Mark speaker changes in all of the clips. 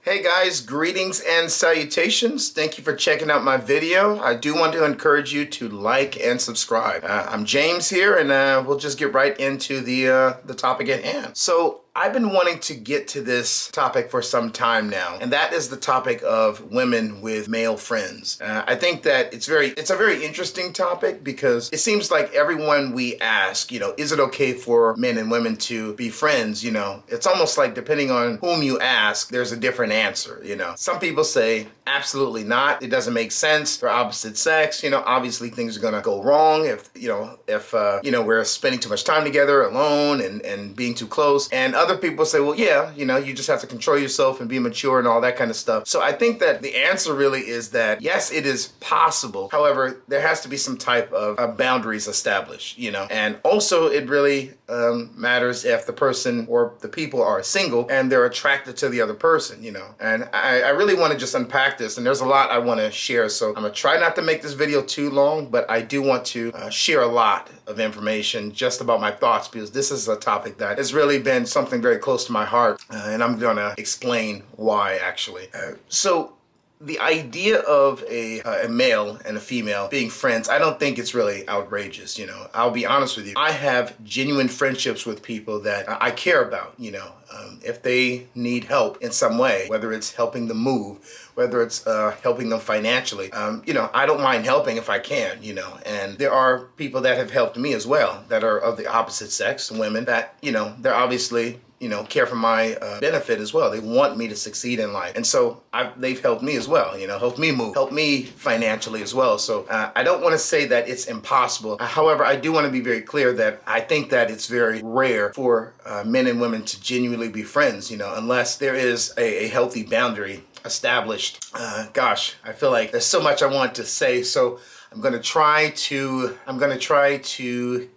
Speaker 1: Hey guys, greetings and salutations. Thank you for checking out my video. I do want to encourage you to like and subscribe. I'm James here, and we'll just get right into the topic at hand. So I've been wanting to get to this topic for some time now, and that is the topic of women with male friends. I think that it's a very interesting topic because it seems like everyone we ask, is it okay for men and women to be friends? It's almost like depending on whom you ask, there's a different answer. Some people say absolutely not. It doesn't make sense for opposite sex. Obviously things are gonna go wrong if we're spending too much time together alone and being too close. And other people say, well, yeah, you just have to control yourself and be mature and all that kind of stuff. So I think that the answer really is that yes, it is possible. However, there has to be some type of boundaries established, and also it really matters if the person or the people are single and they're attracted to the other person, and I really want to just unpack this, and there's a lot I want to share. So I'm gonna try not to make this video too long, but I do want to share a lot of information just about my thoughts, because this is a topic that has really been something very close to my heart, and I'm gonna explain why actually. So the idea of a male and a female being friends, I don't think it's really outrageous. I'll be honest with you. I have genuine friendships with people that I care about. If they need help in some way, whether it's helping them move, whether it's helping them financially, I don't mind helping if I can. And there are people that have helped me as well that are of the opposite sex, women that they're obviously care for my benefit as well. They want me to succeed in life. And so they've helped me as well, helped me move, helped me financially as well. So I don't want to say that it's impossible. However, I do want to be very clear that I think that it's very rare for men and women to genuinely be friends, unless there is a healthy boundary established. Gosh, I feel like there's so much I want to say. So I'm gonna try to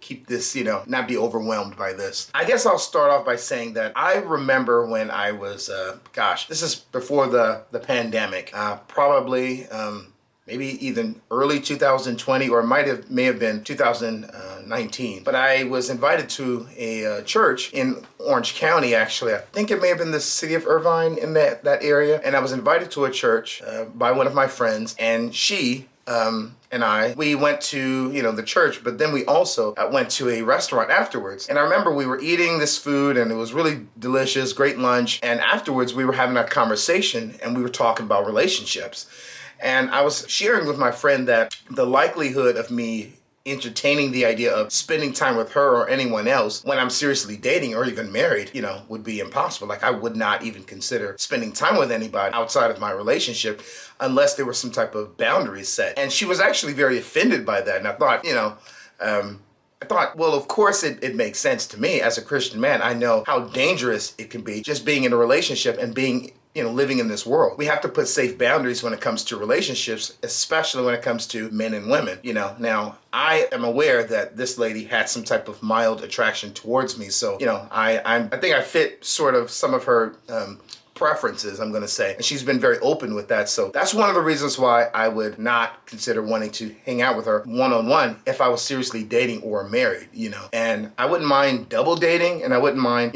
Speaker 1: keep this, not be overwhelmed by this. I guess I'll start off by saying that I remember when I was, this is before the pandemic, probably maybe even early 2020, or may have been 2019. But I was invited to a church in Orange County, actually. I think it may have been the city of Irvine, in that area. And I was invited to a church by one of my friends, and she and we went to, the church, but then we also went to a restaurant afterwards. And I remember we were eating this food and it was really delicious, great lunch. And afterwards we were having a conversation and we were talking about relationships. And I was sharing with my friend that the likelihood of me entertaining the idea of spending time with her or anyone else when I'm seriously dating or even married, would be impossible. Like, I would not even consider spending time with anybody outside of my relationship unless there were some type of boundaries set. And she was actually very offended by that. And I thought, well, of course it makes sense to me. As a Christian man, I know how dangerous it can be just being in a relationship and being living in this world. We have to put safe boundaries when it comes to relationships, especially when it comes to men and women. Now I am aware that this lady had some type of mild attraction towards me. So, I think I fit sort of some of her preferences, I'm gonna say. And she's been very open with that. So that's one of the reasons why I would not consider wanting to hang out with her one-on-one if I was seriously dating or married, And I wouldn't mind double dating, and I wouldn't mind,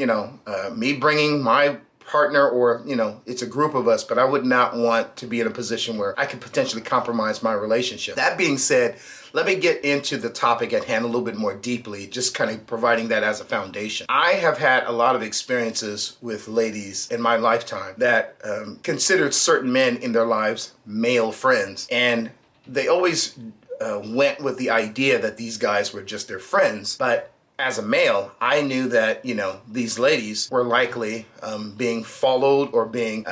Speaker 1: me bringing my partner, or it's a group of us, but I would not want to be in a position where I could potentially compromise my relationship. That being said, let me get into the topic at hand a little bit more deeply, just kind of providing that as a foundation. I have had a lot of experiences with ladies in my lifetime that considered certain men in their lives male friends, and they always went with the idea that these guys were just their friends. But as a male, I knew that, these ladies were likely being followed or being,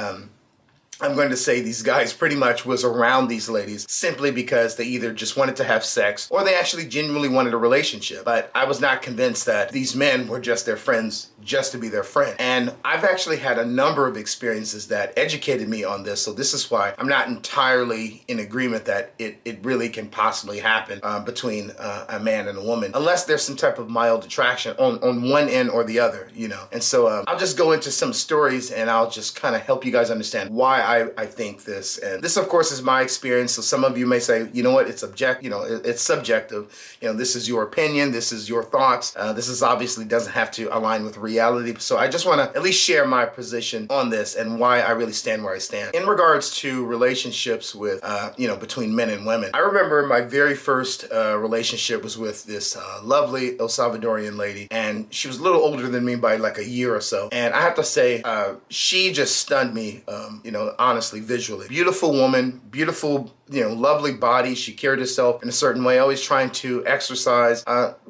Speaker 1: I'm going to say these guys pretty much was around these ladies simply because they either just wanted to have sex or they actually genuinely wanted a relationship. But I was not convinced that these men were just their friends just to be their friend. And I've actually had a number of experiences that educated me on this. So this is why I'm not entirely in agreement that it really can possibly happen between a man and a woman, unless there's some type of mild attraction on one end or the other, And so I'll just go into some stories and I'll just kind of help you guys understand why I think this. And this, of course, is my experience. So some of you may say, you know what, it's it's subjective. This is your opinion. This is your thoughts. This is obviously doesn't have to align with reality. So I just want to at least share my position on this and why I really stand where I stand. In regards to relationships with, between men and women, I remember my very first relationship was with this lovely El Salvadorian lady, and she was a little older than me by like a year or so. And I have to say, she just stunned me, honestly, visually. Beautiful woman, beautiful, lovely body. She carried herself in a certain way, always trying to exercise,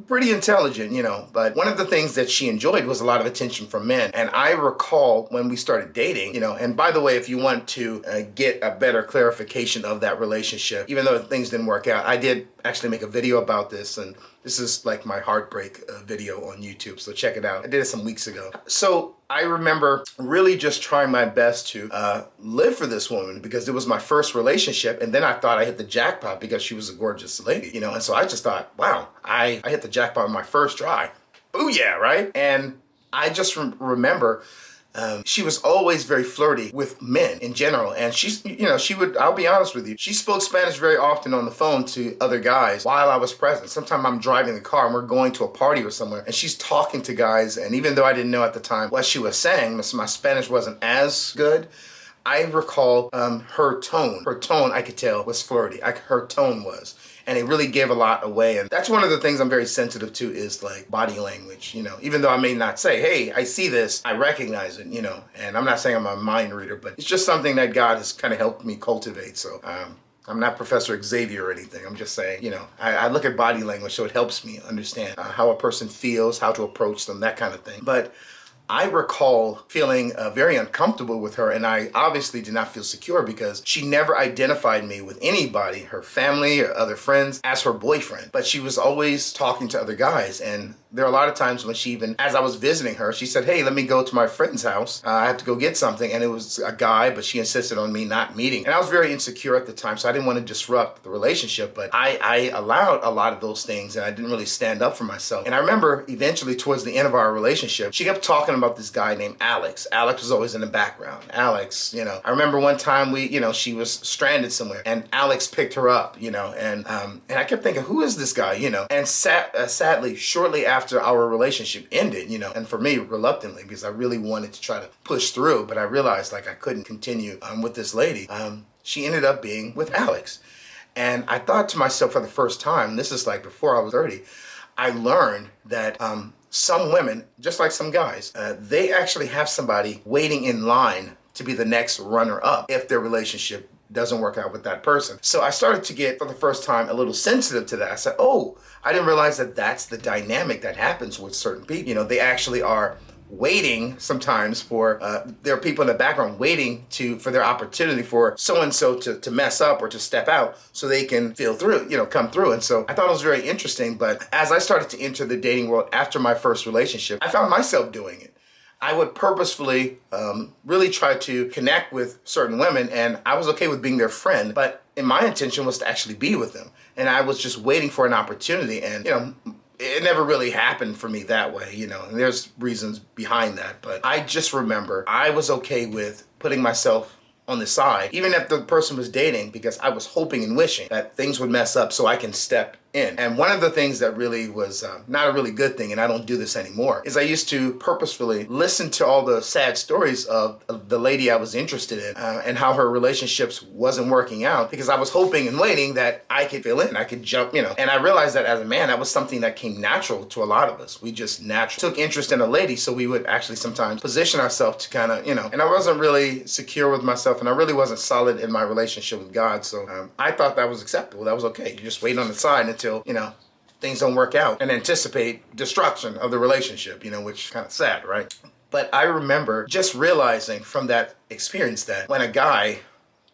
Speaker 1: pretty intelligent, but one of the things that she enjoyed was a lot of attention from men. And I recall when we started dating, and by the way, if you want to get a better clarification of that relationship, even though things didn't work out, I did actually make a video about this, and this is like my heartbreak video on YouTube, so check it out. I did it some weeks ago. So I remember really just trying my best to live for this woman because it was my first relationship, and then I thought I hit the jackpot because she was a gorgeous lady, and so I just thought, wow, I hit the jackpot on my first try. Booyah, right? And I just remember she was always very flirty with men in general. And she's, I'll be honest with you, she spoke Spanish very often on the phone to other guys while I was present. Sometimes I'm driving the car and we're going to a party or somewhere, and she's talking to guys. And even though I didn't know at the time what she was saying, my Spanish wasn't as good, I recall her tone. Her tone, I could tell, was flirty. Her tone was. And it really gave a lot away. And that's one of the things I'm very sensitive to is like body language, even though I may not say, hey, I see this, I recognize it, and I'm not saying I'm a mind reader, but it's just something that God has kind of helped me cultivate. So I'm not Professor Xavier or anything. I'm just saying, I look at body language so it helps me understand how a person feels, how to approach them, that kind of thing. But I recall feeling very uncomfortable with her, and I obviously did not feel secure because she never identified me with anybody, her family or other friends, as her boyfriend. But she was always talking to other guys, and there are a lot of times when she even, as I was visiting her, she said, hey, let me go to my friend's house. I have to go get something. And it was a guy, but she insisted on me not meeting. And I was very insecure at the time, so I didn't want to disrupt the relationship, but I allowed a lot of those things, and I didn't really stand up for myself. And I remember eventually towards the end of our relationship, she kept talking about this guy named Alex. Alex was always in the background. Alex, I remember one time she was stranded somewhere, and Alex picked her up, and I kept thinking, who is this guy, And sadly, shortly after our relationship ended, and for me, reluctantly, because I really wanted to try to push through, but I realized like I couldn't continue with this lady. She ended up being with Alex. And I thought to myself for the first time, this is like before I was 30, I learned that some women, just like some guys, they actually have somebody waiting in line to be the next runner-up if their relationship doesn't work out with that person. So I started to get, for the first time, a little sensitive to that. I said, oh, I didn't realize that that's the dynamic that happens with certain people. They actually are waiting sometimes for, there are people in the background waiting for their opportunity for so-and-so to mess up or to step out so they can come through. And so I thought it was very interesting. But as I started to enter the dating world after my first relationship, I found myself doing it. I would purposefully really try to connect with certain women, and I was okay with being their friend, but my intention was to actually be with them. And I was just waiting for an opportunity, and it never really happened for me that way, and there's reasons behind that. But I just remember I was okay with putting myself on the side, even if the person was dating, because I was hoping and wishing that things would mess up so I can step in. And one of the things that really was not a really good thing, and I don't do this anymore, is I used to purposefully listen to all the sad stories of the lady I was interested in and how her relationships wasn't working out, because I was hoping and waiting that I could fill in, I could jump, And I realized that as a man, that was something that came natural to a lot of us. We just naturally took interest in a lady, so we would actually sometimes position ourselves to kind of, and I wasn't really secure with myself, and I really wasn't solid in my relationship with God. So I thought that was acceptable. That was okay. You just wait on the side until, things don't work out and anticipate destruction of the relationship, which is kind of sad, right? But I remember just realizing from that experience that when a guy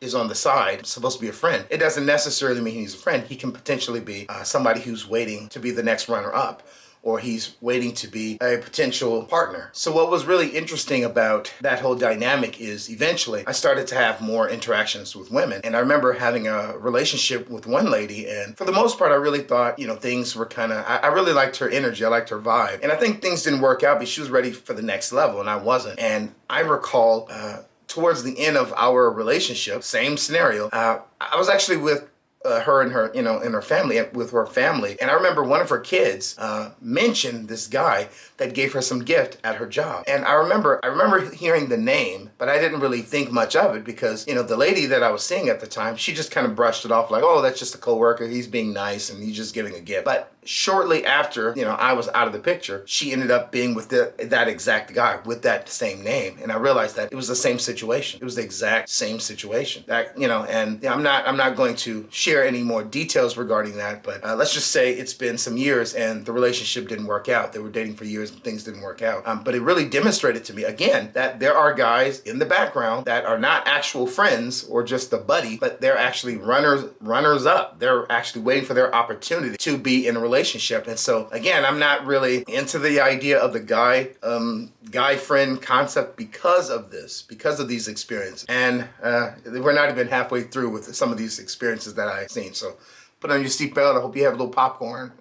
Speaker 1: is on the side, supposed to be a friend, it doesn't necessarily mean he's a friend. He can potentially be somebody who's waiting to be the next runner-up, or he's waiting to be a potential partner. So what was really interesting about that whole dynamic is eventually I started to have more interactions with women. And I remember having a relationship with one lady, and for the most part, I really thought, things were kind of, I really liked her energy, I liked her vibe. And I think things didn't work out, but she was ready for the next level, and I wasn't. And I recall towards the end of our relationship, same scenario, I was actually with her and her, in her family, with her family. And I remember one of her kids mentioned this guy that gave her some gift at her job. And I remember hearing the name, but I didn't really think much of it because, the lady that I was seeing at the time, she just kind of brushed it off like, oh, that's just a coworker. He's being nice and he's just giving a gift. But shortly after, I was out of the picture, she ended up being with that exact guy with that same name. And I realized that it was the same situation. It was the exact same situation. I'm not going to share any more details regarding that, but let's just say it's been some years and the relationship didn't work out. They were dating for years and things didn't work out. But it really demonstrated to me, again, that there are guys in the background that are not actual friends or just a buddy, but they're actually runners up. They're actually waiting for their opportunity to be in a relationship. And so, again, I'm not really into the idea of the guy friend concept because of these experiences. And we're not even halfway through with some of these experiences that I've seen. So put on your seatbelt. I hope you have a little popcorn.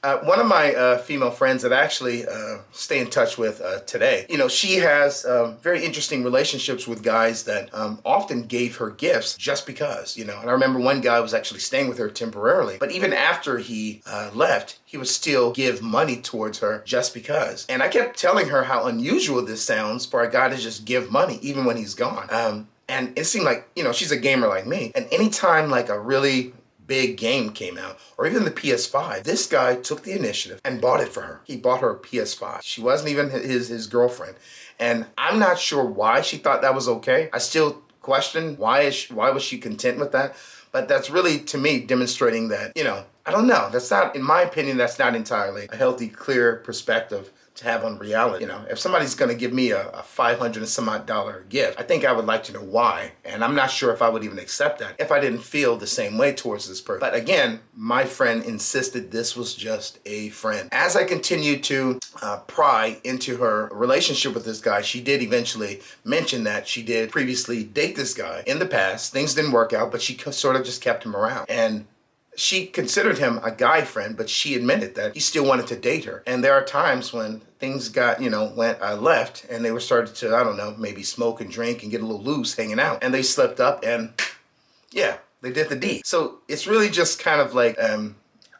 Speaker 1: One of my female friends that I actually stay in touch with today, she has very interesting relationships with guys that often gave her gifts just because, and I remember one guy was actually staying with her temporarily, but even after he left, he would still give money towards her just because. And I kept telling her how unusual this sounds for a guy to just give money even when he's gone. And it seemed like, she's a gamer like me, and anytime like a really big game came out, or even the PS5, this guy took the initiative and bought it for her. He bought her a PS5. She wasn't even his girlfriend. And I'm not sure why she thought that was okay. I still question why was she content with that? But that's really, to me, demonstrating that, I don't know. That's not, in my opinion, that's not entirely a healthy, clear perspective to have on reality. If somebody's going to give me a $500 and some odd gift, I think I would like to know why. And I'm not sure if I would even accept that if I didn't feel the same way towards this person. But again, my friend insisted this was just a friend. As I continued to pry into her relationship with this guy, she did eventually mention that she did previously date this guy in the past. Things didn't work out, but she sort of just kept him around. And she considered him a guy friend, but she admitted that he still wanted to date her. And there are times when things got, went left and they were started to, I don't know, maybe smoke and drink and get a little loose hanging out. And they slipped up and yeah, they did the deed. So it's really just kind of like,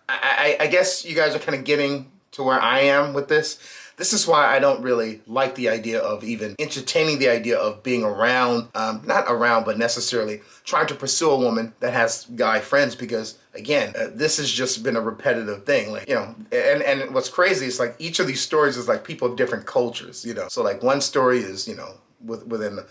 Speaker 1: I guess you guys are kind of getting to where I am with this. This is why I don't really like the idea of even entertaining the idea of being around, not around, but necessarily trying to pursue a woman that has guy friends, because again, this has just been a repetitive thing. Like, and what's crazy is like each of these stories is like people of different cultures, So like one story is, within the,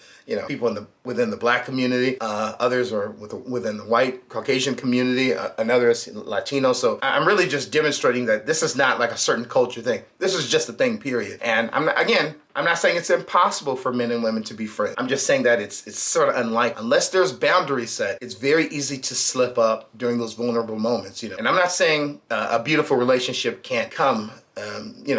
Speaker 1: people within the Black community, others are within the white Caucasian community, another is Latino. So I'm really just demonstrating that this is not like a certain culture thing. This is just a thing, period. And I'm not saying it's impossible for men and women to be friends. I'm just saying that it's sort of unlikely. Unless there's boundaries set, it's very easy to slip up during those vulnerable moments, And I'm not saying a beautiful relationship can't come,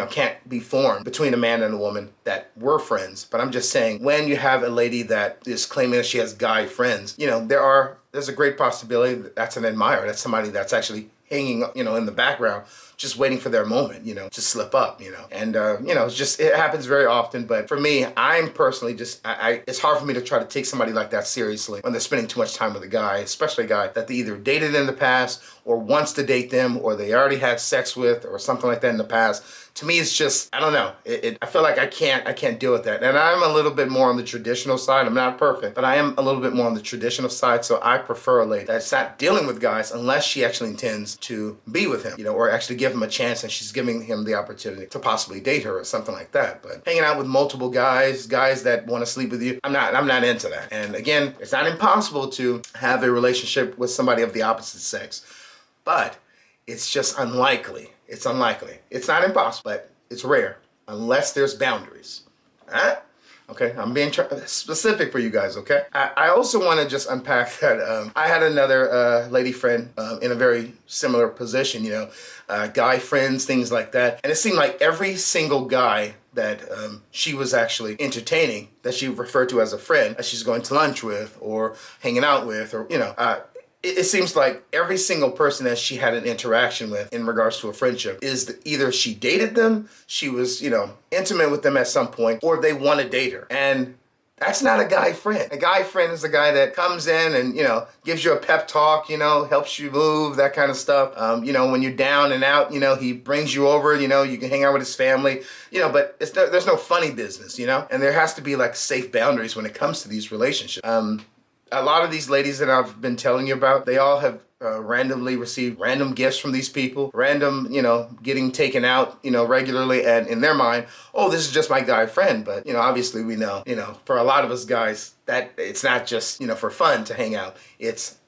Speaker 1: can't be formed between a man and a woman that were friends. But I'm just saying, when you have a lady that is claiming that she has guy friends, there's a great possibility that that's an admirer. That's somebody that's actually hanging, in the background, just waiting for their moment, to slip up, And, it happens very often. But for me, I'm personally it's hard for me to try to take somebody like that seriously when they're spending too much time with a guy, especially a guy that they either dated in the past or wants to date them or they already had sex with or something like that in the past. To me, it's just, I don't know. I feel like I can't deal with that. And I'm a little bit more on the traditional side. I'm not perfect, but I am a little bit more on the traditional side. So I prefer a lady that's not dealing with guys unless she actually intends to be with him, or actually give him a chance and she's giving him the opportunity to possibly date her or something like that. But hanging out with multiple guys that want to sleep with you, I'm not into that. And again, it's not impossible to have a relationship with somebody of the opposite sex, but it's just unlikely. It's unlikely. It's not impossible, but it's rare unless there's boundaries. All right? Okay, I'm being specific for you guys, okay? I also want to just unpack that I had another lady friend in a very similar position, guy friends, things like that. And it seemed like every single guy that she was actually entertaining, that she referred to as a friend, that she's going to lunch with or hanging out with, or, it seems like every single person that she had an interaction with in regards to a friendship is either she dated them, she was, intimate with them at some point, or they want to date her. And That's not a guy friend. A guy friend is a guy that comes in and, gives you a pep talk, helps you move, that kind of stuff. When you're down and out, he brings you over, you can hang out with his family, but there's no funny business, and there has to be like safe boundaries when it comes to these relationships. A lot of these ladies that I've been telling you about, they all have randomly received random gifts from these people, random, getting taken out, regularly, and in their mind, oh, this is just my guy friend. But, obviously we know, for a lot of us guys, that it's not just, for fun to hang out.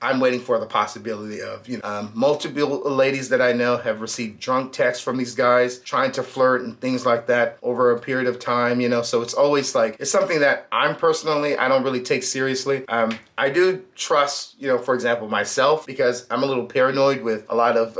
Speaker 1: I'm waiting for the possibility of, multiple ladies that I know have received drunk texts from these guys trying to flirt and things like that over a period of time, so it's always like, it's something that I don't really take seriously. I do trust, for example, myself, because I'm a little paranoid with a lot of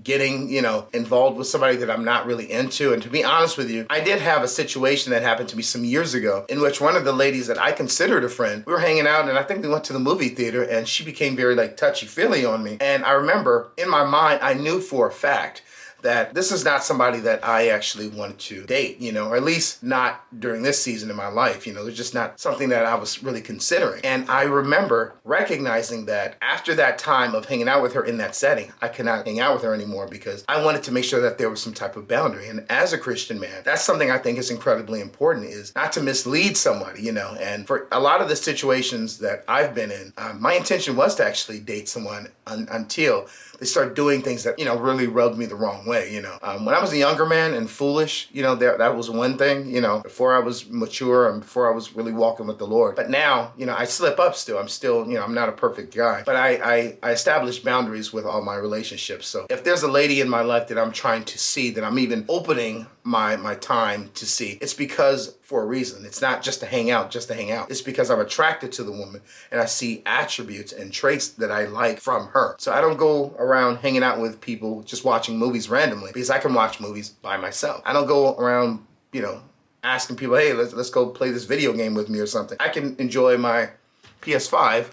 Speaker 1: getting, involved with somebody that I'm not really into. And to be honest with you, I did have a situation that happened to me some years ago in which one of the ladies that I considered a friend, we were hanging out, and I think we went to the movie theater, and she became very like touchy-feely on me. And I remember in my mind, I knew for a fact that this is not somebody that I actually wanted to date, or at least not during this season of my life. It's just not something that I was really considering. And I remember recognizing that after that time of hanging out with her in that setting, I could not hang out with her anymore because I wanted to make sure that there was some type of boundary. And as a Christian man, that's something I think is incredibly important, is not to mislead somebody, and for a lot of the situations that I've been in, my intention was to actually date someone until they start doing things that, really rubbed me the wrong way, When I was a younger man and foolish, that was one thing, before I was mature and before I was really walking with the Lord. But now, I slip up still. I'm still, I'm not a perfect guy. But I establish boundaries with all my relationships. So if there's a lady in my life that I'm trying to see, that I'm even opening my time to see, it's because for a reason. It's not just to hang out, It's because I'm attracted to the woman and I see attributes and traits that I like from her. So I don't go around hanging out with people just watching movies randomly, because I can watch movies by myself. I don't go around, asking people, hey, let's go play this video game with me or something. I can enjoy my PS5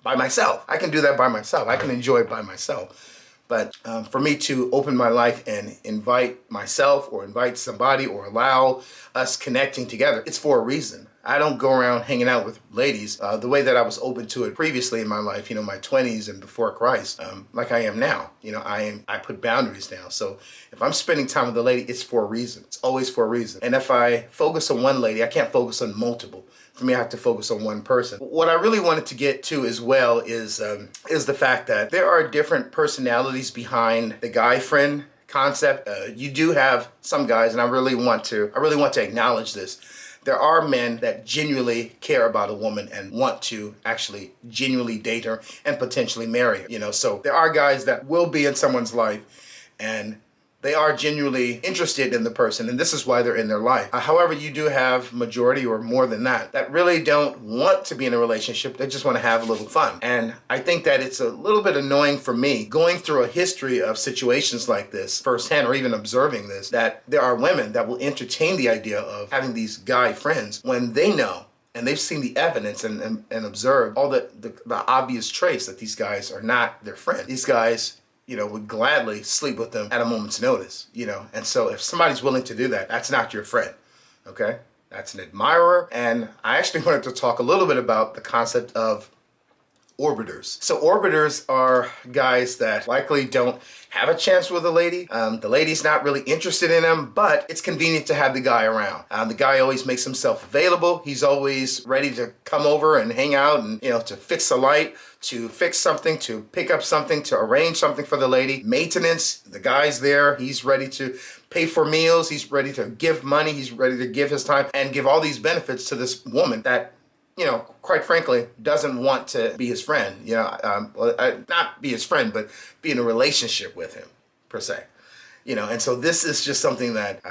Speaker 1: by myself. I can do that by myself. I can enjoy it by myself. But for me to open my life and invite myself or invite somebody or allow us connecting together, it's for a reason. I don't go around hanging out with ladies the way that I was open to it previously in my life, my 20s and before Christ, like I am now. I put boundaries down. So if I'm spending time with a lady, it's for a reason. It's always for a reason. And if I focus on one lady, I can't focus on multiple. For me, I have to focus on one person. What I really wanted to get to as well is the fact that there are different personalities behind the guy friend concept. You do have some guys, and I really want to acknowledge this. There are men that genuinely care about a woman and want to actually genuinely date her and potentially marry her. So there are guys that will be in someone's life and they are genuinely interested in the person, and this is why they're in their life. However, you do have majority or more than that really don't want to be in a relationship. They just want to have a little fun. And I think that it's a little bit annoying for me going through a history of situations like this firsthand, or even observing this, that there are women that will entertain the idea of having these guy friends when they know and they've seen the evidence and observed all the obvious traits that these guys are not their friend. These guys would gladly sleep with them at a moment's notice, And so if somebody's willing to do that, that's not your friend, okay? That's an admirer. And I actually wanted to talk a little bit about the concept of orbiters. So orbiters are guys that likely don't have a chance with a lady. The lady's not really interested in them, but it's convenient to have the guy around. The guy always makes himself available. He's always ready to come over and hang out and, to fix a light, to fix something, to pick up something, to arrange something for the lady. Maintenance, the guy's there. He's ready to pay for meals. He's ready to give money. He's ready to give his time and give all these benefits to this woman that, quite frankly, doesn't want to be his friend, not be his friend, but be in a relationship with him, per se. And so this is just something that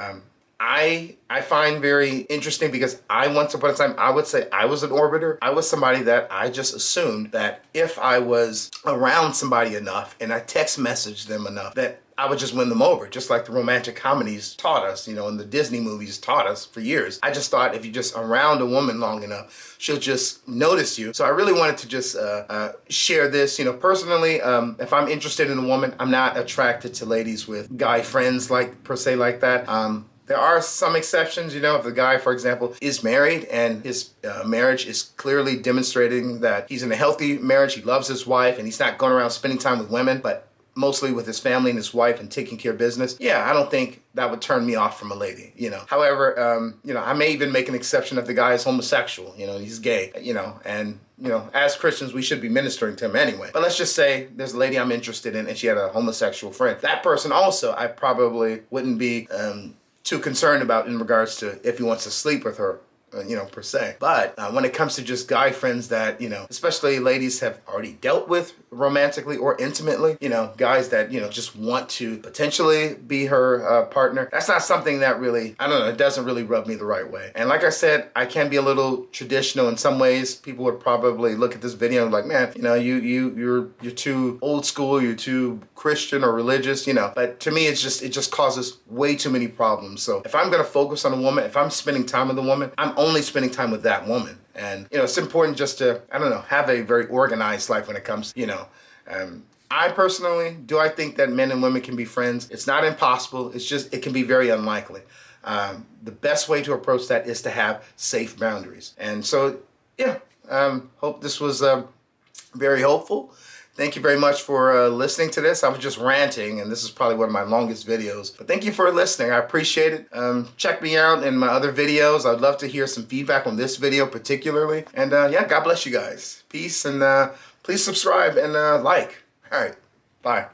Speaker 1: I find very interesting, because once upon a time, I would say I was an orbiter. I was somebody that I just assumed that if I was around somebody enough and I text messaged them enough, that I would just win them over, just like the romantic comedies taught us, and the Disney movies taught us for years. I just thought if you're just around a woman long enough, she'll just notice you. So I really wanted to just share this. Personally, if I'm interested in a woman, I'm not attracted to ladies with guy friends per se like that. There are some exceptions, you know, if the guy, for example, is married and his marriage is clearly demonstrating that he's in a healthy marriage, he loves his wife, and he's not going around spending time with women, but mostly with his family and his wife and taking care of business. Yeah, I don't think that would turn me off from a lady, you know. However, you know, I may even make an exception if the guy is homosexual, you know, he's gay, you know, and you know, as Christians, we should be ministering to him anyway. But let's just say there's a lady I'm interested in and she had a homosexual friend. That person also, I probably wouldn't be too concerned about in regards to if he wants to sleep with her, you know, per se. But when it comes to just guy friends that, you know, especially ladies have already dealt with romantically or intimately, you know, guys that, you know, just want to potentially be her partner, that's not something that really, I don't know, it doesn't really rub me the right way. And like I said, I can be a little traditional in some ways. People would probably look at this video and like, man, you know, you're too old school, you're too Christian or religious, you know. But to me, it just causes way too many problems. So if I'm gonna focus on a woman, if I'm spending time with a woman, I'm only spending time with that woman. And, you know, it's important just to, I don't know, have a very organized life when it comes, you know. I personally, do I think that men and women can be friends? It's not impossible. It's just, it can be very unlikely. The best way to approach that is to have safe boundaries. And so, yeah, hope this was very helpful. Thank you very much for listening to this. I was just ranting, and this is probably one of my longest videos. But thank you for listening. I appreciate it. Check me out in my other videos. I'd love to hear some feedback on this video particularly. And yeah, God bless you guys. Peace, and please subscribe and like. All right, bye.